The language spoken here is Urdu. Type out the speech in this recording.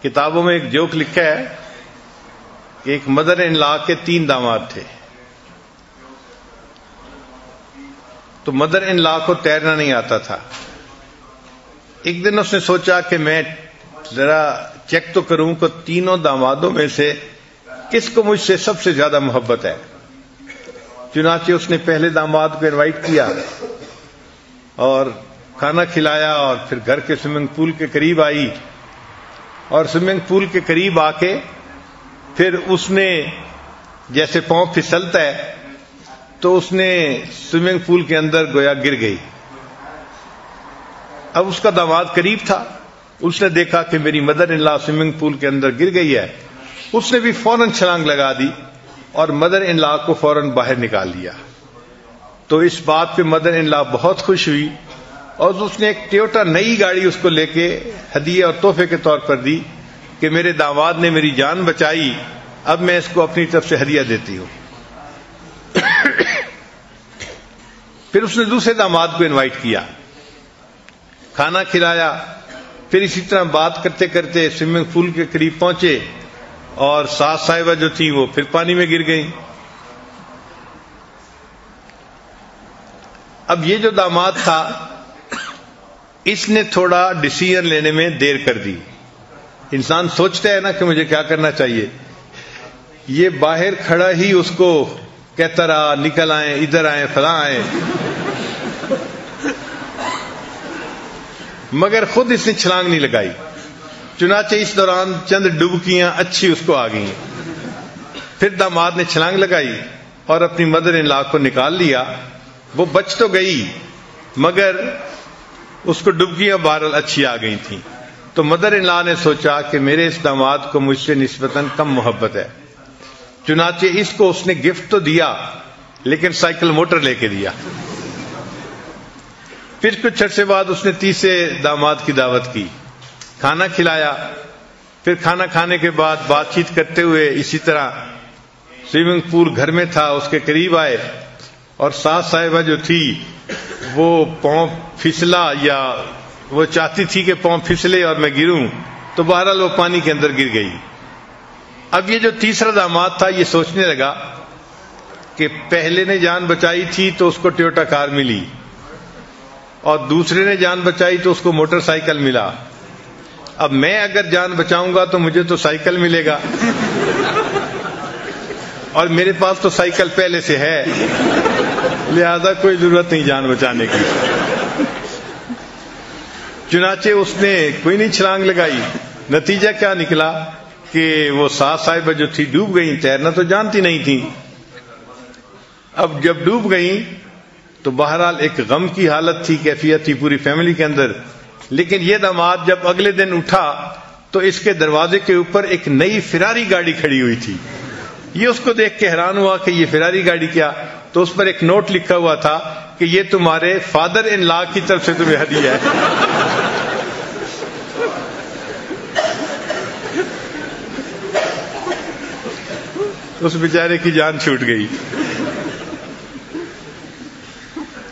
کتابوں میں ایک جوک لکھا ہے کہ ایک مدر ان لا کے 3 داماد تھے. تو مدر ان لا کو تیرنا نہیں آتا تھا. ایک دن اس نے سوچا کہ میں ذرا چیک تو کروں کہ 3 دامادوں میں سے کس کو مجھ سے سب سے زیادہ محبت ہے. چنانچہ اس نے پہلے داماد کو انوائٹ کیا اور کھانا کھلایا اور پھر گھر کے سوئمنگ پول کے قریب آئی اور سوئمنگ پول کے قریب آ کے پھر اس نے جیسے پاؤں پھسلتا ہے تو اس نے سوئمنگ پول کے اندر گویا گر گئی. اب اس کا داماد قریب تھا, اس نے دیکھا کہ میری مدر ان لا سوئمنگ پول کے اندر گر گئی ہے. اس نے بھی فوراً چھلانگ لگا دی اور مدر ان لا کو فوراً باہر نکال دیا. تو اس بات پہ مدر ان لا بہت خوش ہوئی اور اس نے ایک ٹویوٹا نئی گاڑی اس کو لے کے ہدیے اور تحفے کے طور پر دی کہ میرے داماد نے میری جان بچائی, اب میں اس کو اپنی طرف سے ہدیہ دیتی ہوں. پھر اس نے دوسرے داماد کو انوائٹ کیا, کھانا کھلایا, پھر اسی طرح بات کرتے کرتے سوئمنگ پول کے قریب پہنچے اور ساس صاحبہ جو تھی وہ پھر پانی میں گر گئیں. اب یہ جو داماد تھا اس نے تھوڑا ڈیسیژن لینے میں دیر کر دی. انسان سوچتا ہے نا کہ مجھے کیا کرنا چاہیے, یہ باہر کھڑا ہی اس کو کہتا رہا نکل آئیں, ادھر آئیں, فلاں آئیں, مگر خود اس نے چھلانگ نہیں لگائی. چنانچہ اس دوران چند ڈبکیاں اچھی اس کو آ گئیں. پھر داماد نے چھلانگ لگائی اور اپنی مدر ان لا کو نکال لیا. وہ بچ تو گئی مگر اس کو ڈبکیاں بہرحال اچھی آ گئی تھیں. تو مدر ان لا نے سوچا کہ میرے اس داماد کو مجھ سے نسبتاً کم محبت ہے, چنانچہ اس کو اس نے گفٹ تو دیا لیکن سائیکل موٹر لے کے دیا. پھر کچھ عرصے بعد اس نے تیسرے داماد کی دعوت کی, کھانا کھلایا. پھر کھانا کھانے کے بعد بات چیت کرتے ہوئے اسی طرح سوئمنگ پول گھر میں تھا اس کے قریب آئے اور ساس صاحبہ جو تھی وہ پاؤں پھسلا یا وہ چاہتی تھی کہ پاؤں پھسلے اور میں گروں, تو بہرحال وہ پانی کے اندر گر گئی. اب یہ جو تیسرا داماد تھا یہ سوچنے لگا کہ پہلے نے جان بچائی تھی تو اس کو ٹویوٹا کار ملی اور دوسرے نے جان بچائی تو اس کو موٹر سائیکل ملا. اب میں اگر جان بچاؤں گا تو مجھے تو سائیکل ملے گا اور میرے پاس تو سائیکل پہلے سے ہے, لہذا کوئی ضرورت نہیں جان بچانے کی. چنانچہ اس نے کوئی نہیں چھلانگ لگائی. نتیجہ کیا نکلا کہ وہ ساس صاحبہ جو تھی ڈوب گئیں, تیرنا تو جانتی نہیں تھی. اب جب ڈوب گئیں تو بہرحال ایک غم کی حالت تھی, کیفیت تھی پوری فیملی کے اندر. لیکن یہ داماد جب اگلے دن اٹھا تو اس کے دروازے کے اوپر ایک نئی فراری گاڑی کھڑی ہوئی تھی. یہ اس کو دیکھ کے حیران ہوا کہ یہ فراری گاڑی کیا, تو اس پر ایک نوٹ لکھا ہوا تھا کہ یہ تمہارے فادر ان لا کی طرف سے تمہیں ہدیہ ہے. اس بیچارے کی جان چھوٹ گئی.